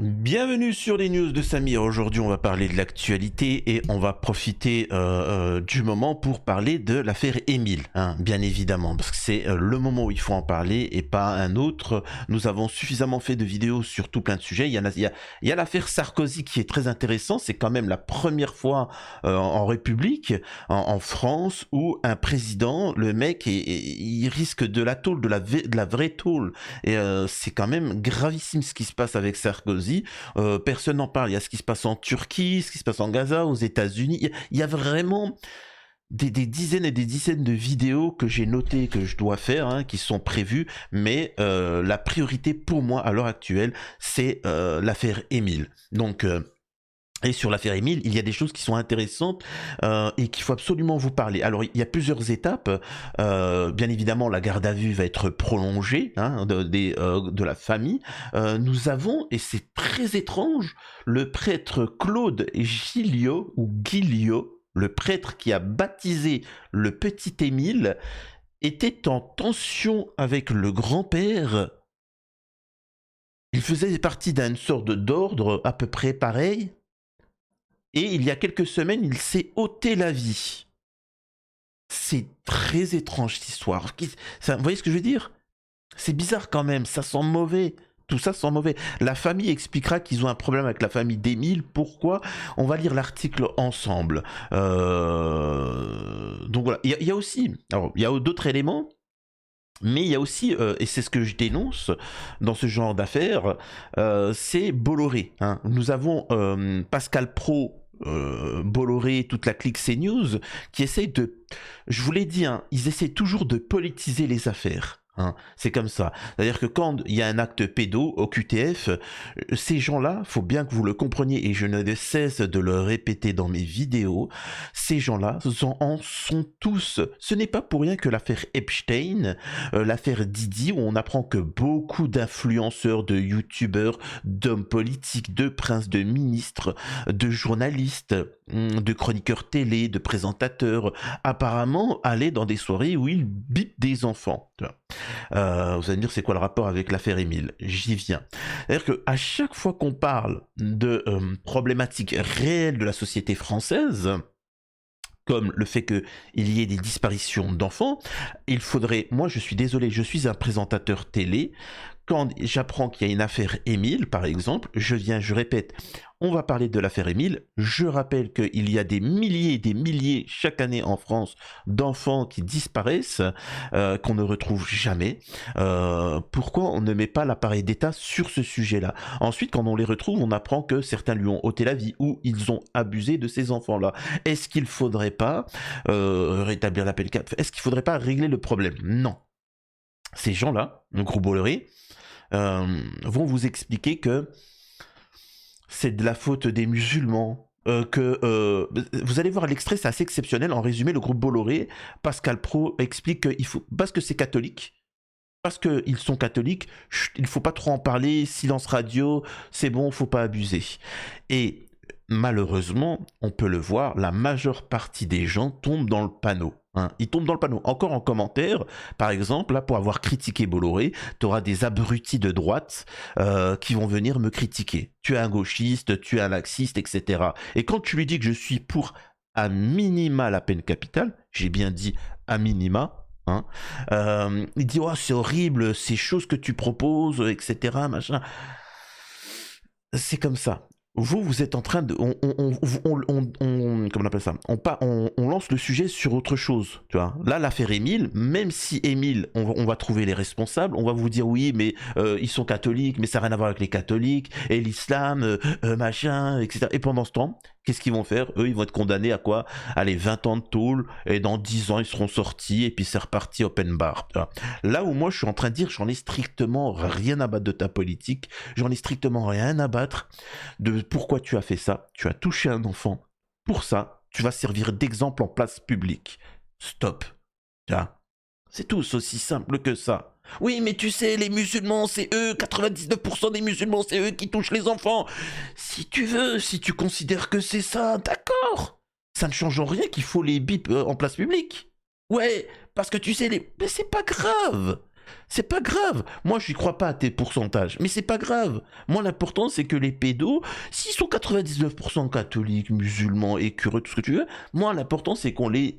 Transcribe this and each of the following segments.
Bienvenue sur les news de Samir. Aujourd'hui, on va parler de l'actualité et on va profiter du moment pour parler de l'affaire Émile, hein, bien évidemment, parce que c'est le moment où il faut en parler et pas un autre. Nous avons suffisamment fait de vidéos sur tout plein de sujets. Il y a l'affaire Sarkozy qui est très intéressant. C'est quand même la première fois en République, en France, où un président, le mec, il risque de la tôle, de la vraie tôle. Et c'est quand même gravissime ce qui se passe avec Sarkozy. Personne n'en parle. Il y a ce qui se passe en Turquie, ce qui se passe en Gaza, aux États-Unis. Il y a vraiment des dizaines et des dizaines de vidéos que j'ai notées, que je dois faire, hein, qui sont prévues. Mais la priorité pour moi à l'heure actuelle, c'est l'affaire Émile. Donc et sur l'affaire Émile, il y a des choses qui sont intéressantes et qu'il faut absolument vous parler. Alors, il y a plusieurs étapes. Bien évidemment, la garde à vue va être prolongée hein, de la famille. Nous avons, et c'est très étrange, le prêtre Claude Gilliot, ou Guilliot, le prêtre qui a baptisé le petit Émile, était en tension avec le grand-père. Il faisait partie d'une sorte d'ordre à peu près pareil. Et il y a quelques semaines, il s'est ôté la vie. C'est très étrange cette histoire. Vous voyez ce que je veux dire? C'est bizarre quand même, ça sent mauvais. Tout ça sent mauvais. La famille expliquera qu'ils ont un problème avec la famille d'Émile. Pourquoi? On va lire l'article ensemble. Donc voilà, il y a aussi, alors il y a d'autres éléments. Mais il y a aussi, et c'est ce que je dénonce dans ce genre d'affaires, c'est Bolloré. Hein. Nous avons Pascal Praud, Bolloré, toute la clique CNews, qui essaye de... Je vous l'ai dit, hein, ils essaient toujours de politiser les affaires. Hein, c'est comme ça. C'est-à-dire que quand il y a un acte pédo au QTF, ces gens-là, faut bien que vous le compreniez, et je ne cesse de le répéter dans mes vidéos, ces gens-là en sont tous. Ce n'est pas pour rien que l'affaire Epstein, l'affaire Didi, où on apprend que beaucoup d'influenceurs, de youtubeurs, d'hommes politiques, de princes, de ministres, de journalistes, de chroniqueurs télé, de présentateurs, apparemment allaient dans des soirées où ils bipent des enfants. Vous allez me dire c'est quoi le rapport avec l'affaire Émile? J'y viens. C'est-à-dire qu'à chaque fois qu'on parle de problématiques réelles de la société française, comme le fait qu'il y ait des disparitions d'enfants, il faudrait... Moi, je suis désolé, je suis un présentateur télé. Quand j'apprends qu'il y a une affaire Émile, par exemple, je répète, on va parler de l'affaire Émile. Je rappelle qu'il y a des milliers chaque année en France d'enfants qui disparaissent, qu'on ne retrouve jamais. Pourquoi on ne met pas l'appareil d'État sur ce sujet-là? Ensuite, quand on les retrouve, on apprend que certains lui ont ôté la vie ou ils ont abusé de ces enfants-là. Est-ce qu'il ne faudrait pas rétablir la peine capitale? Est-ce qu'il ne faudrait pas régler le problème? Non. Ces gens-là, le groupe Bolloré, vont vous expliquer que c'est de la faute des musulmans, vous allez voir l'extrait, c'est assez exceptionnel. En résumé, le groupe Bolloré, Pascal Praud explique qu'il faut, parce que c'est catholique, parce qu'ils sont catholiques, il ne faut pas trop en parler, silence radio, c'est bon, faut pas abuser. Et malheureusement, on peut le voir, la majeure partie des gens tombent dans le panneau. Hein. Ils tombent dans le panneau. Encore en commentaire, par exemple, là, pour avoir critiqué Bolloré, tu auras des abrutis de droite qui vont venir me critiquer. Tu es un gauchiste, tu es un laxiste, etc. Et quand tu lui dis que je suis pour à minima la peine capitale, j'ai bien dit à minima, hein, il dit oh, c'est horrible, ces choses que tu proposes, etc. Machin. C'est comme ça. Vous êtes en train de... comment on appelle ça? On lance le sujet sur autre chose, tu vois. Là, l'affaire Émile, même si Émile, on va trouver les responsables, on va vous dire oui, mais ils sont catholiques, mais ça n'a rien à voir avec les catholiques, et l'islam, machin, etc. Et pendant ce temps, qu'est-ce qu'ils vont faire? Eux, ils vont être condamnés à quoi? Allez, 20 ans de tôle, et dans 10 ans, ils seront sortis, et puis c'est reparti open bar. Tu vois. Là où moi, je suis en train de dire, j'en ai strictement rien à battre de ta politique, j'en ai strictement rien à battre de pourquoi tu as fait ça. Tu as touché un enfant. Pour ça, tu vas servir d'exemple en place publique. Stop. Tu vois. C'est tout, c'est aussi simple que ça. Oui, mais tu sais, les musulmans, c'est eux, 99% des musulmans, c'est eux qui touchent les enfants. Si tu veux, si tu considères que c'est ça, d'accord. Ça ne change en rien qu'il faut les bips en place publique. Ouais, parce que tu sais, mais c'est pas grave. C'est pas grave. Moi, je n'y crois pas à tes pourcentages, mais c'est pas grave. Moi, l'important, c'est que les pédos, s'ils sont 99% catholiques, musulmans, écureux, tout ce que tu veux, moi, l'important, c'est on les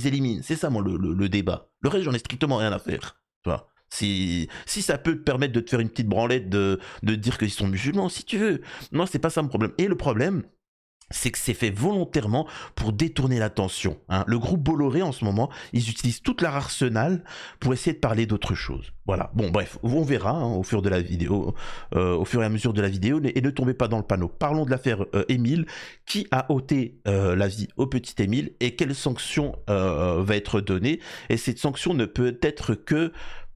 élimine. C'est ça, moi, le débat. Le reste, j'en ai strictement rien à faire. Tu vois. Si ça peut te permettre de te faire une petite branlette, de dire qu'ils sont musulmans, si tu veux. Non, c'est pas ça mon problème. Et le problème, c'est que c'est fait volontairement pour détourner l'attention. Hein. Le groupe Bolloré, en ce moment, ils utilisent toute leur arsenal pour essayer de parler d'autre chose. Voilà. Bon, bref, on verra au fur de la vidéo, au fur et à mesure de la vidéo, et ne tombez pas dans le panneau. Parlons de l'affaire Émile, qui a ôté la vie au petit Émile, et quelle sanction va être donnée. Et cette sanction ne peut être que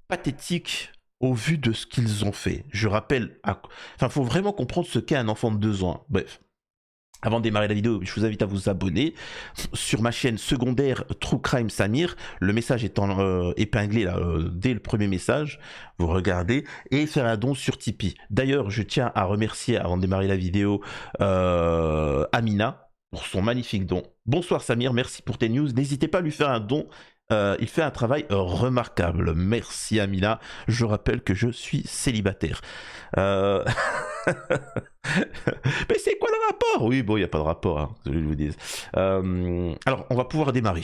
pathétique au vu de ce qu'ils ont fait. Je rappelle, enfin, faut vraiment comprendre ce qu'est un enfant de 2 ans. Bref. Avant de démarrer la vidéo, je vous invite à vous abonner sur ma chaîne secondaire True Crime Samir. Le message étant épinglé là, dès le premier message, vous regardez, et faire un don sur Tipeee. D'ailleurs, je tiens à remercier, avant de démarrer la vidéo, Amina pour son magnifique don. Bonsoir Samir, merci pour tes news. N'hésitez pas à lui faire un don. Il fait un travail remarquable. Merci Amina. Je rappelle que je suis célibataire. Mais c'est quoi le rapport? Oui, bon, il n'y a pas de rapport, hein, je vous dis. Alors, on va pouvoir démarrer.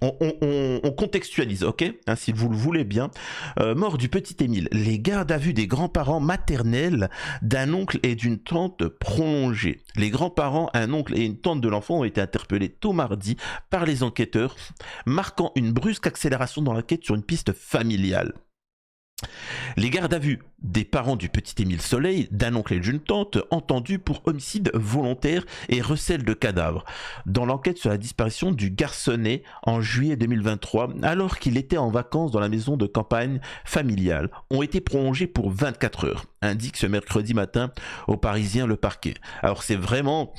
On contextualise, ok, hein, si vous le voulez bien. Mort du petit Émile. Les gardes à vue des grands-parents maternels d'un oncle et d'une tante prolongés. Les grands-parents, un oncle et une tante de l'enfant ont été interpellés tôt mardi par les enquêteurs, marquant une brusque accélération dans l'enquête sur une piste familiale. Les gardes à vue des parents du petit Émile Soleil, d'un oncle et d'une tante, entendus pour homicide volontaire et recel de cadavres, dans l'enquête sur la disparition du garçonnet en juillet 2023, alors qu'il était en vacances dans la maison de campagne familiale, ont été prolongés pour 24 heures, indique ce mercredi matin au Parisien le parquet. Alors c'est vraiment...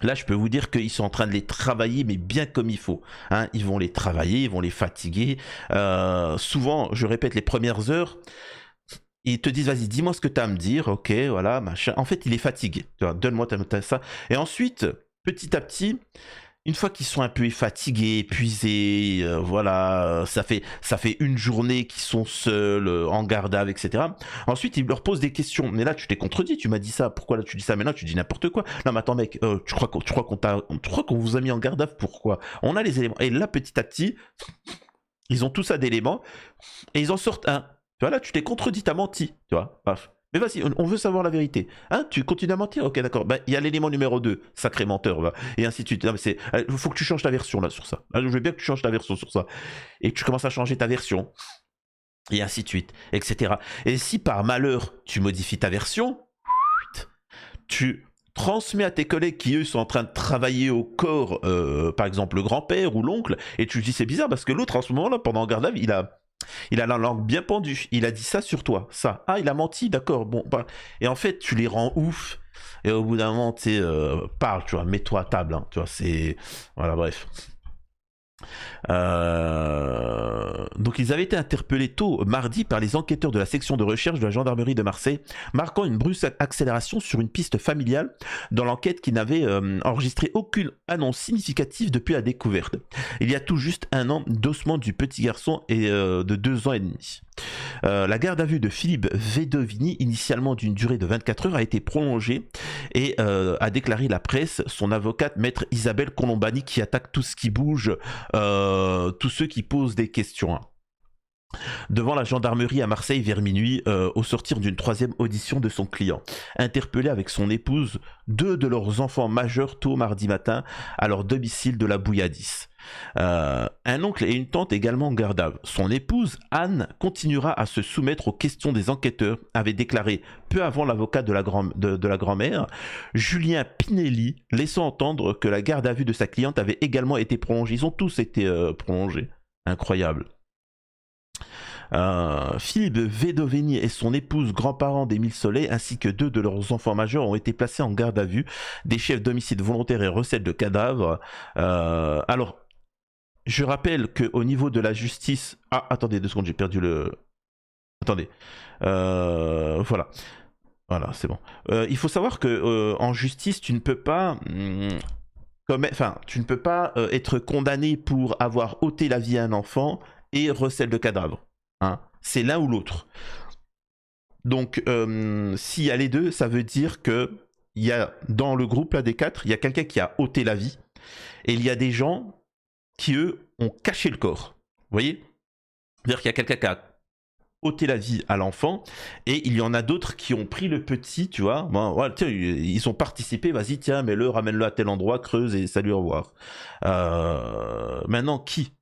Là, je peux vous dire qu'ils sont en train de les travailler, mais bien comme il faut. Hein, ils vont les travailler, ils vont les fatiguer. Souvent, je répète, les premières heures, ils te disent, vas-y, dis-moi ce que tu as à me dire. Ok, voilà, machin. En fait, il est fatigué. Donne-moi ça. Et ensuite, petit à petit... Une fois qu'ils sont un peu fatigués, épuisés, voilà, ça fait une journée qu'ils sont seuls, en garde à vue, etc. Ensuite, ils leur posent des questions. Mais là, tu t'es contredit, tu m'as dit ça, pourquoi là tu dis ça? Mais là, tu dis n'importe quoi. Non, mais attends, mec, tu crois qu'on vous a mis en garde à vue, pourquoi? On a les éléments. Et là, petit à petit, ils ont tout ça d'éléments, et ils en sortent un. Tu vois, là, tu t'es contredit, t'as menti, tu vois. Bref. Mais vas-y, on veut savoir la vérité. Hein, tu continues à mentir? Ok, d'accord. Ben, il y a l'élément numéro 2, sacré menteur, va. Et ainsi de suite. Il faut que tu changes ta version là sur ça. Je veux bien que tu changes ta version sur ça. Et que tu commences à changer ta version. Et ainsi de suite, etc. Et si par malheur, tu modifies ta version, tu transmets à tes collègues qui, eux, sont en train de travailler au corps, par exemple le grand-père ou l'oncle, et tu dis c'est bizarre parce que l'autre, en ce moment-là, pendant garde à vue, il a la langue bien pendue. Il a dit ça sur toi, ça. Ah, il a menti, d'accord. Bon, bah. Et en fait, tu les rends ouf. Et au bout d'un moment, tu sais, parle, tu vois, mets-toi à table. Hein, tu vois, c'est... Voilà, bref. Donc ils avaient été interpellés tôt mardi par les enquêteurs de la section de recherche de la gendarmerie de Marseille, marquant une brusque accélération sur une piste familiale dans l'enquête qui n'avait enregistré aucune annonce significative depuis la découverte. Il y a tout juste un an d'ossement du petit garçon et de 2 ans et demi. La garde à vue de Philippe Vedovini, initialement d'une durée de 24 heures, a été prolongée et a déclaré la presse son avocate maître Isabelle Colombani qui attaque tout ce qui bouge, tous ceux qui posent des questions. Devant la gendarmerie à Marseille vers minuit, au sortir d'une 3e audition de son client. Interpellé avec son épouse, 2 de leurs enfants majeurs tôt mardi matin à leur domicile de la Bouilladis. Un oncle et une tante également en garde à vue. Son épouse, Anne, continuera à se soumettre aux questions des enquêteurs, avait déclaré peu avant l'avocat de la grand-mère, Julien Pinelli, laissant entendre que la garde à vue de sa cliente avait également été prolongée. Ils ont tous été prolongés. Incroyable. Philippe Vedovini et son épouse, grands-parents d'Émile Soleil, ainsi que 2 de leurs enfants majeurs ont été placés en garde à vue, des chefs d'homicide volontaire et recel de cadavres. Alors, je rappelle qu'au niveau de la justice... Ah, attendez 2 secondes, j'ai perdu le... Attendez. Voilà. Voilà, c'est bon. Il faut savoir que en justice, tu ne peux pas... tu ne peux pas être condamné pour avoir ôté la vie à un enfant et recel de cadavre. hein. C'est l'un ou l'autre. Donc, s'il y a les deux, ça veut dire que il y a, dans le groupe là, des 4, il y a quelqu'un qui a ôté la vie, et il y a des gens qui, eux, ont caché le corps. Vous voyez? C'est-à-dire qu'il y a quelqu'un qui a ôté la vie à l'enfant, et il y en a d'autres qui ont pris le petit, tu vois. Bon, voilà, tiens, ils ont participé, vas-y, tiens, mets-le, ramène-le à tel endroit, creuse et salut, au revoir. Maintenant, qui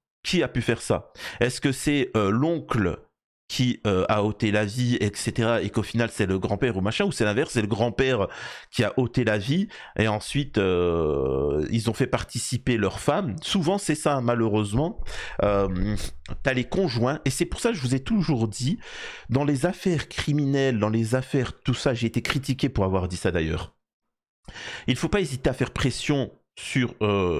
a pu faire ça? Est-ce que c'est l'oncle qui a ôté la vie, etc., et qu'au final c'est le grand-père ou machin, ou c'est l'inverse, c'est le grand-père qui a ôté la vie, et ensuite ils ont fait participer leur femme. Souvent c'est ça, malheureusement. T'as les conjoints, et c'est pour ça que je vous ai toujours dit, dans les affaires criminelles, dans les affaires, tout ça, j'ai été critiqué pour avoir dit ça d'ailleurs. Il ne faut pas hésiter à faire pression sur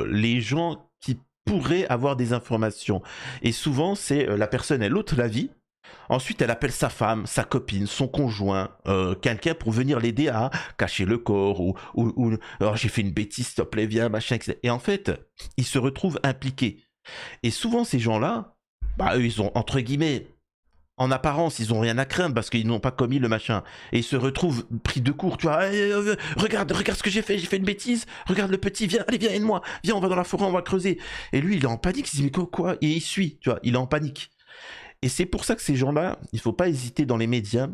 les gens qui pourraient avoir des informations. Et souvent, c'est la personne, elle ôte la vie. Ensuite, elle appelle sa femme, sa copine, son conjoint, quelqu'un pour venir l'aider à cacher le corps ou alors j'ai fait une bêtise, s'il te plaît, viens, machin, etc. Et en fait, ils se retrouvent impliqués. Et souvent, ces gens-là, bah, eux, ils ont, entre guillemets, en apparence, ils ont rien à craindre parce qu'ils n'ont pas commis le machin. Et ils se retrouvent pris de court, tu vois. Regarde ce que j'ai fait une bêtise. Regarde le petit, viens, allez, viens, aide-moi. Viens, on va dans la forêt, on va creuser. Et lui, il est en panique, il se dit, mais quoi? Et il suit, tu vois, il est en panique. Et c'est pour ça que ces gens-là, il ne faut pas hésiter dans les médias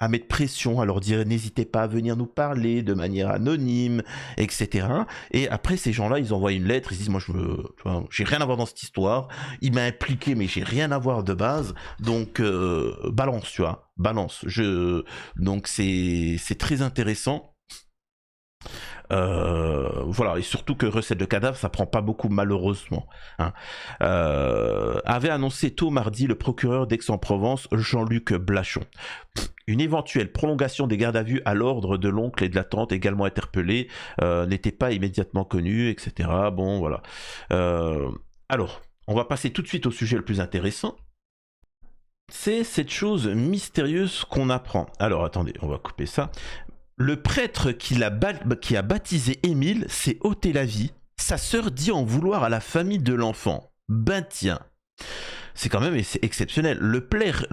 à mettre pression, à leur dire n'hésitez pas à venir nous parler de manière anonyme, etc. Et après, ces gens-là, ils envoient une lettre, ils disent moi, j'ai rien à voir dans cette histoire, il m'a impliqué, mais j'ai rien à voir de base, donc balance, tu vois, balance. Donc c'est très intéressant. Voilà, et surtout que recette de cadavre, ça prend pas beaucoup malheureusement. Hein. Avait annoncé tôt mardi le procureur d'Aix-en-Provence, Jean-Luc Blachon. Une éventuelle prolongation des gardes à vue à l'ordre de l'oncle et de la tante, également interpellés, n'était pas immédiatement connue, etc. Bon, voilà. Alors, on va passer tout de suite au sujet le plus intéressant. C'est cette chose mystérieuse qu'on apprend. Alors, attendez, on va couper ça. Le prêtre qui a baptisé Émile s'est ôté la vie. Sa sœur dit en vouloir à la famille de l'enfant. Ben tiens, c'est quand même exceptionnel. Le père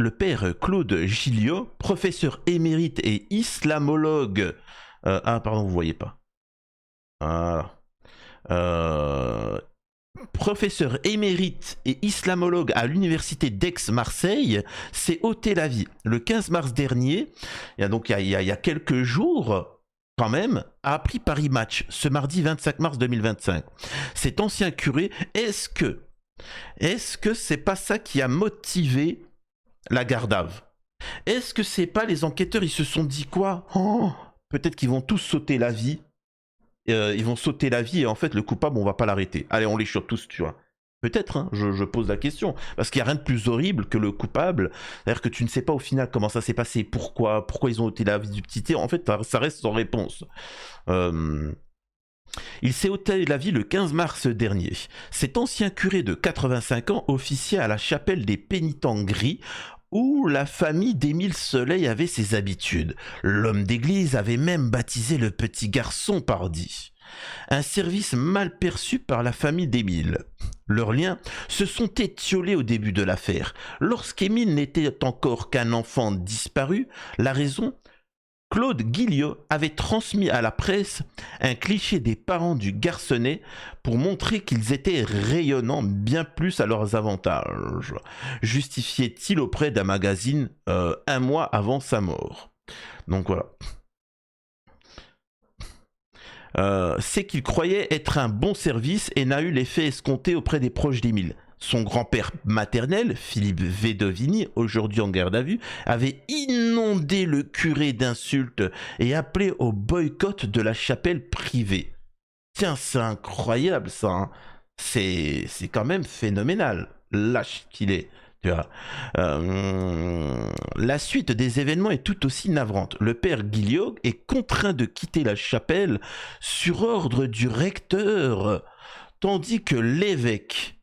Claude Gilliot, professeur émérite et islamologue. Ah, pardon, vous voyez pas. Voilà. Professeur émérite et islamologue à l'université d'Aix-Marseille, s'est ôté la vie le 15 mars dernier. Il y a quelques jours, quand même, a appris Paris Match ce mardi 25 mars 2025. Cet ancien curé, est-ce que c'est pas ça qui a motivé la garde à vue? Est-ce que c'est pas les enquêteurs, ils se sont dit quoi? Peut-être qu'ils vont tous sauter la vie. Ils vont sauter la vie et en fait le coupable on va pas l'arrêter. Allez, on les chope tous, tu vois. Peut-être, hein, je pose la question. Parce qu'il n'y a rien de plus horrible que le coupable. C'est-à-dire que tu ne sais pas au final comment ça s'est passé, pourquoi ils ont ôté la vie du petit. En fait, ça reste sans réponse. Il s'est ôté la vie le 15 mars dernier. Cet ancien curé de 85 ans officiait à la chapelle des Pénitents Gris, où la famille d'Émile Soleil avait ses habitudes. L'homme d'église avait même baptisé le petit garçon pardi. Un service mal perçu par la famille d'Émile. Leurs liens se sont étiolés au début de l'affaire. Lorsqu'Émile n'était encore qu'un enfant disparu, la raison, Claude Gilliot avait transmis à la presse un cliché des parents du garçonnet pour montrer qu'ils étaient rayonnants bien plus à leurs avantages, justifiait-il auprès d'un magazine un mois avant sa mort. Donc voilà. C'est qu'il croyait être un bon service et n'a eu l'effet escompté auprès des proches d'Émile. Son grand-père maternel, Philippe Vedovini, aujourd'hui en garde à vue, avait inondé le curé d'insultes et appelé au boycott de la chapelle privée. Tiens, c'est incroyable ça, hein. C'est quand même phénoménal, lâche qu'il est. Tu vois. La suite des événements est tout aussi navrante. Le père Gilliot est contraint de quitter la chapelle sur ordre du recteur, tandis que l'évêque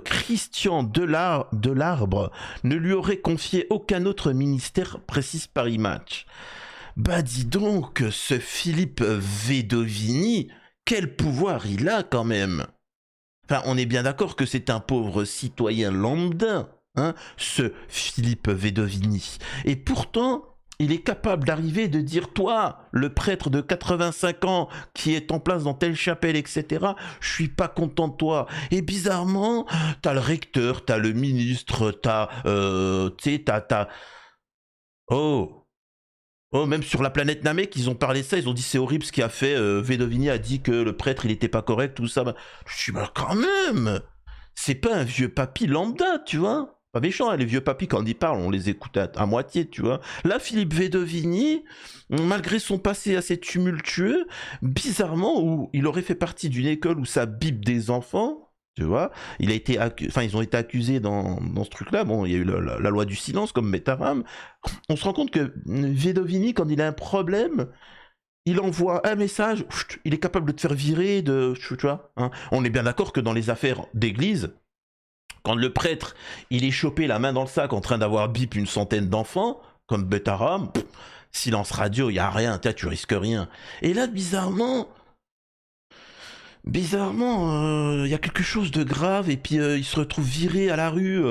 Christian Delarbre ne lui aurait confié aucun autre ministère, précise Paris Match. Bah dis donc, ce Philippe Vedovini, quel pouvoir il a quand même. Enfin, on est bien d'accord que c'est un pauvre citoyen lambda. hein, ce Philippe Vedovini. Et pourtant, il est capable d'arriver et de dire, toi, le prêtre de 85 ans qui est en place dans telle chapelle, etc., je suis pas content de toi. Et bizarrement, t'as le recteur, t'as le ministre, tu sais, Oh, oh, même sur la planète Namek, ils ont parlé de ça, ils ont dit c'est horrible ce qu'il a fait. Vedovini a dit que le prêtre il était pas correct, tout ça. Bah, je suis bah, quand même, c'est pas un vieux papy lambda, tu vois. Pas méchant, hein, les vieux papys quand ils parlent, on les écoute à moitié, tu vois. Là, Philippe Vedovini, malgré son passé assez tumultueux, bizarrement, où il aurait fait partie d'une école où ça bipe des enfants. Tu vois, ils ont été accusés dans ce truc-là. Bon, il y a eu la loi du silence comme Metaram. On se rend compte que Vedovini, quand il a un problème, il envoie un message, il est capable de te faire virer, tu vois. Hein. On est bien d'accord que dans les affaires d'église, quand le prêtre, il est chopé la main dans le sac en train d'avoir bip une centaine d'enfants, comme Betaram, silence radio, il y a rien, tu risques rien. Et là, bizarrement, il y a quelque chose de grave et puis il se retrouve viré à la rue,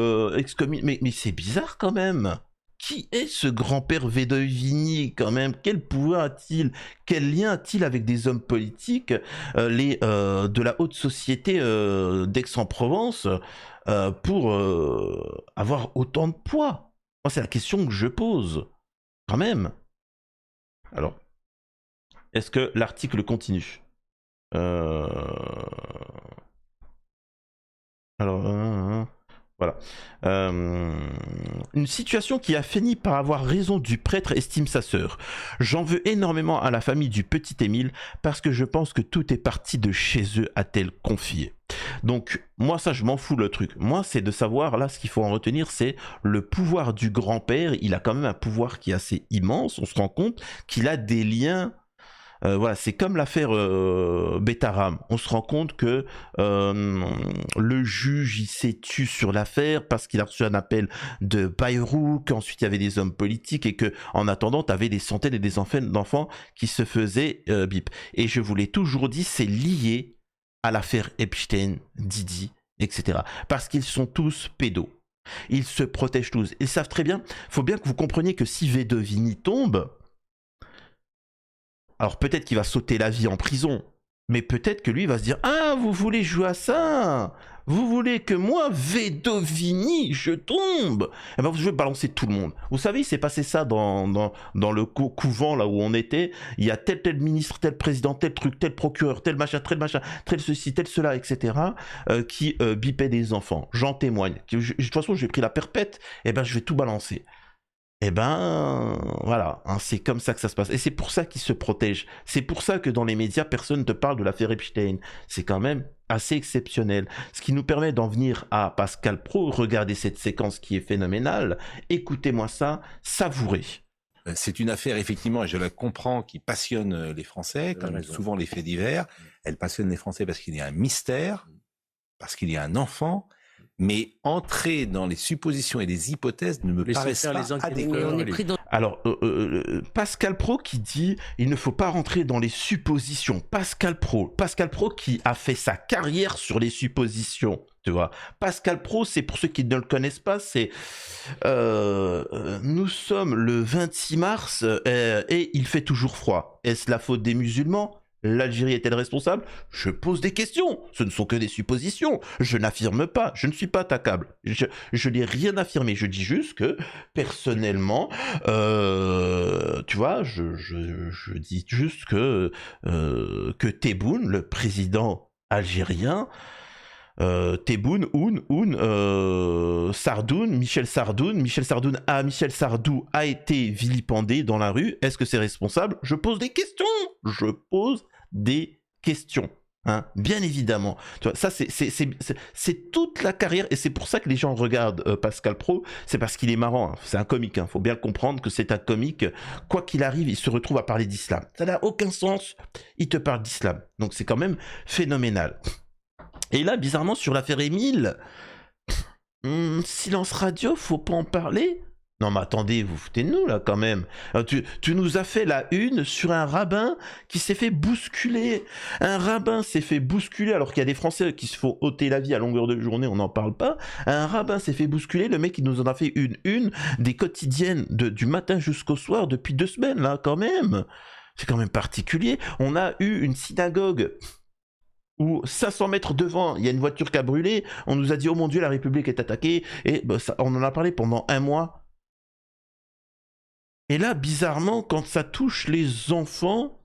mais c'est bizarre quand même. Qui est ce grand-père Vedovini quand même? Quel pouvoir a-t-il? Quel lien a-t-il avec des hommes politiques, de la haute société d'Aix-en-Provence, pour avoir autant de poids? Moi, c'est la question que je pose, quand même. Alors, est-ce que l'article continue? Alors, voilà. Une situation qui a fini par avoir raison du prêtre estime sa sœur. J'en veux énormément à la famille du petit Émile parce que je pense que tout est parti de chez eux, a-t-elle confié. Donc, moi, ça, je m'en fous le truc. Moi, c'est de savoir, là, ce qu'il faut en retenir, c'est le pouvoir du grand-père. Il a quand même un pouvoir qui est assez immense. On se rend compte qu'il a des liens. Voilà, c'est comme l'affaire Betaram. On se rend compte que le juge, il s'est tué sur l'affaire parce qu'il a reçu un appel de Bayrou, qu'ensuite il y avait des hommes politiques et que, en attendant, tu avais des centaines et des d'enfants qui se faisaient bip. Et je vous l'ai toujours dit, c'est lié à l'affaire Epstein, Didi, etc. Parce qu'ils sont tous pédos. Ils se protègent tous. Ils savent très bien, il faut bien que vous compreniez que si Vedovini tombe, alors peut-être qu'il va sauter la vie en prison, mais peut-être que lui va se dire « Ah, vous voulez jouer à ça? Vous voulez que moi, Vedovini, je tombe ?» Eh ben, je vais balancer tout le monde. Vous savez, il s'est passé ça dans le couvent, là où on était. Il y a tel ministre, tel président, tel truc, tel procureur, tel machin, tel ceci, tel cela, etc. Qui bipait des enfants. J'en témoigne. De toute façon, j'ai pris la perpète. Eh ben, je vais tout balancer. Eh ben, voilà, hein, c'est comme ça que ça se passe. Et c'est pour ça qu'ils se protègent. C'est pour ça que dans les médias, personne ne te parle de l'affaire Epstein. C'est quand même assez exceptionnel. Ce qui nous permet d'en venir à Pascal Praud. Regardez cette séquence qui est phénoménale. Écoutez-moi ça, savourez. C'est une affaire, effectivement, et je la comprends, qui passionne les Français, comme souvent les faits divers. Elle passionne les Français parce qu'il y a un mystère, parce qu'il y a un enfant. Mais entrer dans les suppositions et les hypothèses ne me paraissent pas adéquats. Alors, Pascal Praud qui dit il ne faut pas rentrer dans les suppositions. Pascal Praud qui a fait sa carrière sur les suppositions. Tu vois, Pascal Praud, c'est pour ceux qui ne le connaissent pas, c'est nous sommes le 26 mars et il fait toujours froid. Est-ce la faute des musulmans? L'Algérie est-elle responsable? Je pose des questions. Ce ne sont que des suppositions. Je n'affirme pas. Je ne suis pas attaquable. Je n'ai rien affirmé. Je dis juste que, personnellement, tu vois, je dis juste que Tebboune, le président algérien, Michel Sardou a été vilipendé dans la rue. Est-ce que c'est responsable? Je pose des questions. Je pose des questions. Hein, bien évidemment. Tu vois, ça, c'est toute la carrière, et c'est pour ça que les gens regardent Pascal Praud, c'est parce qu'il est marrant. Hein. C'est un comique, hein. Faut bien comprendre que c'est un comique. Quoi qu'il arrive, il se retrouve à parler d'islam. Ça n'a aucun sens. Il te parle d'islam. Donc c'est quand même phénoménal. Et là, bizarrement, sur l'affaire Émile, silence radio, faut pas en parler. Non mais attendez, vous foutez de nous là quand même. Tu nous as fait la une sur un rabbin qui s'est fait bousculer. Un rabbin s'est fait bousculer alors qu'il y a des Français qui se font ôter la vie à longueur de journée, on n'en parle pas. Un rabbin s'est fait bousculer, le mec il nous en a fait une des quotidiennes du matin jusqu'au soir depuis 2 semaines là quand même. C'est quand même particulier. On a eu une synagogue où 500 mètres devant, il y a une voiture qui a brûlé. On nous a dit oh mon Dieu la République est attaquée et on en a parlé pendant 1 mois. Et là, bizarrement, quand ça touche les enfants,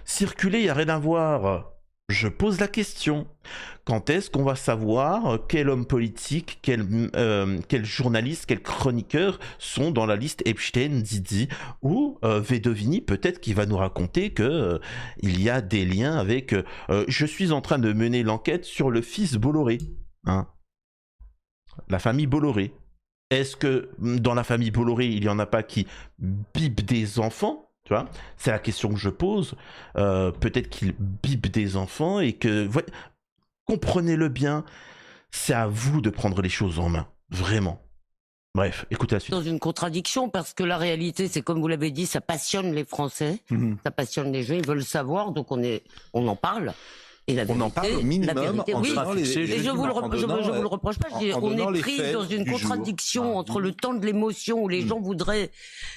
circuler, il n'y a rien à voir. Je pose la question. Quand est-ce qu'on va savoir quel homme politique, quel journaliste, quel chroniqueur sont dans la liste Epstein, Didi ou Vedovini, peut-être qu'il va nous raconter que il y a des liens avec... je suis en train de mener l'enquête sur le fils Bolloré. Hein, la famille Bolloré. Est-ce que dans la famille Bolloré, il n'y en a pas qui bipent des enfants? Tu vois, c'est la question que je pose. Peut-être qu'ils bipent des enfants et que... comprenez-le bien, c'est à vous de prendre les choses en main. Vraiment. Bref, écoutez la suite. Dans une contradiction, parce que la réalité, c'est comme vous l'avez dit, ça passionne les Français, ça passionne les gens, ils veulent savoir, donc on en parle. Et la vérité, on en parle au minimum en oui, donnant les et je vous le reproche pas. On est pris dans une contradiction entre le temps de l'émotion où les gens voudraient,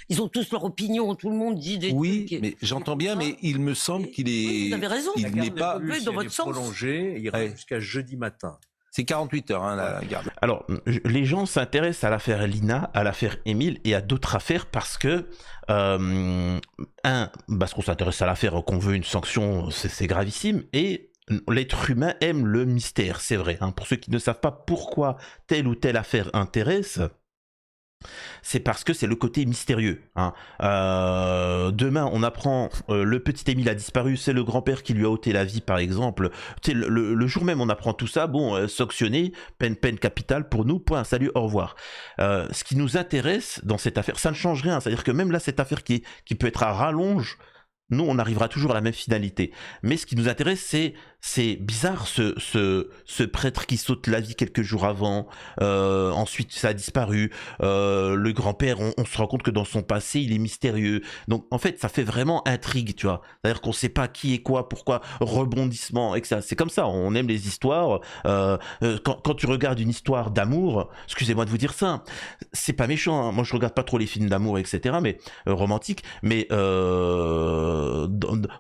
ils ont tous leur opinion, tout le monde dit des trucs. Oui, mais j'entends bien, mais il me semble qu'il est. Oui, vous avez raison. Il n'est pas dans votre sens. Prolongé, il ira jusqu'à jeudi matin. C'est 48 heures, hein, la garde. Alors, les gens s'intéressent à l'affaire Lina, à l'affaire Émile et à d'autres affaires parce que, parce qu'on s'intéresse à l'affaire, qu'on veut une sanction, c'est gravissime, et l'être humain aime le mystère, c'est vrai. Hein. Pour ceux qui ne savent pas pourquoi telle ou telle affaire intéresse, c'est parce que c'est le côté mystérieux. Hein. Demain, on apprend le petit Émile a disparu, c'est le grand-père qui lui a ôté la vie, par exemple. Tu sais, le jour même, on apprend tout ça. Bon, sanctionné, peine capitale pour nous. Point. Salut, au revoir. Ce qui nous intéresse dans cette affaire, ça ne change rien. C'est-à-dire que même là, cette affaire qui peut être à rallonge. Nous, on arrivera toujours à la même finalité. Mais ce qui nous intéresse, c'est bizarre ce prêtre qui saute la vie quelques jours avant. Ensuite, ça a disparu. Le grand-père, on se rend compte que dans son passé, il est mystérieux. Donc, en fait, ça fait vraiment intrigue, tu vois. C'est-à-dire qu'on ne sait pas qui est quoi, pourquoi, rebondissement, etc. C'est comme ça, on aime les histoires. Quand tu regardes une histoire d'amour, excusez-moi de vous dire ça, c'est pas méchant. Hein. Moi, je regarde pas trop les films d'amour, etc., mais romantiques. Mais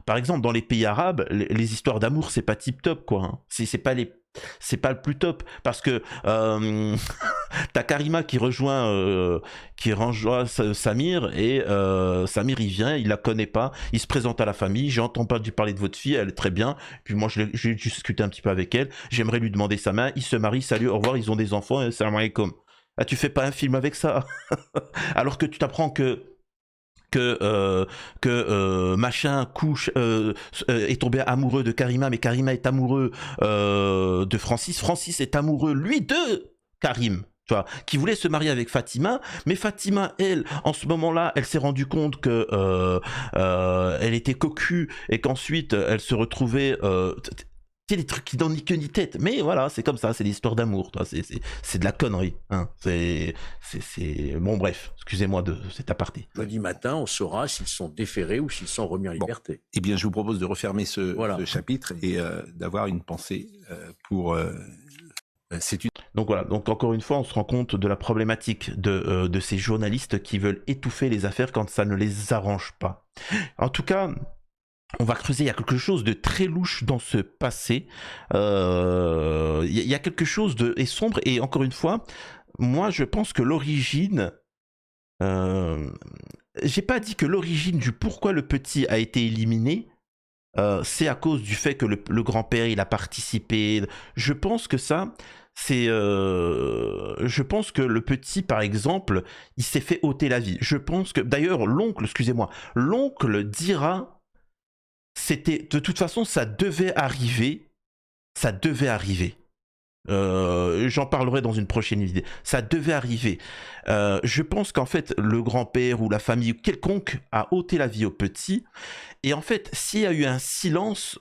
par exemple, dans les pays arabes, les histoires d'amour, c'est pas tip top, quoi. Hein. C'est pas le plus top parce que t'as Karima qui rejoint Samir et Samir il vient, il la connaît pas, il se présente à la famille, j'ai entendu parler de votre fille, elle est très bien, puis moi j'ai discuté un petit peu avec elle, j'aimerais lui demander sa main, ils se marient, salut, au revoir, ils ont des enfants, salam alaikum. Ah, tu fais pas un film avec ça alors que tu t'apprends que machin est tombé amoureux de Karima, mais Karima est amoureux de Francis. Francis est amoureux, lui, de Karim. Tu vois, qui voulait se marier avec Fatima, mais Fatima, elle, en ce moment-là, elle s'est rendue compte que elle était cocu et qu'ensuite elle se retrouvait. C'est des trucs qui n'ont ni queue ni tête, mais voilà, c'est comme ça, c'est des histoires d'amour, c'est de la connerie, hein. Bon, bref, excusez-moi de cet aparté. Jeudi matin, on saura s'ils sont déférés ou s'ils sont remis en liberté. Eh bien, je vous propose de refermer ce chapitre et d'avoir une pensée pour... Donc voilà, donc encore une fois, on se rend compte de la problématique de ces journalistes qui veulent étouffer les affaires quand ça ne les arrange pas. En tout cas... On va creuser, il y a quelque chose de très louche dans ce passé. Il y a quelque chose de sombre et encore une fois, moi je pense que l'origine... j'ai pas dit que l'origine du pourquoi le petit a été éliminé, c'est à cause du fait que le grand-père il a participé. Je pense que ça, c'est... je pense que le petit, par exemple, il s'est fait ôter la vie. Je pense que... D'ailleurs, l'oncle dira... C'était de toute façon, ça devait arriver. J'en parlerai dans une prochaine vidéo. Ça devait arriver. Je pense qu'en fait, le grand-père ou la famille quelconque a ôté la vie au petit. Et en fait, s'il y a eu un silence,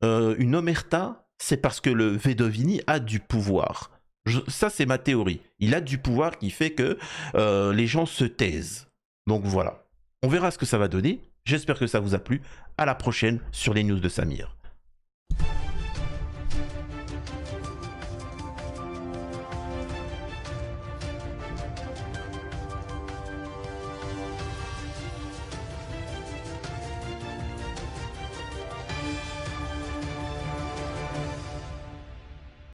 une omerta, c'est parce que le Vedovini a du pouvoir. Ça, c'est ma théorie. Il a du pouvoir qui fait que les gens se taisent. Donc voilà. On verra ce que ça va donner. J'espère que ça vous a plu. À la prochaine sur les news de Samir.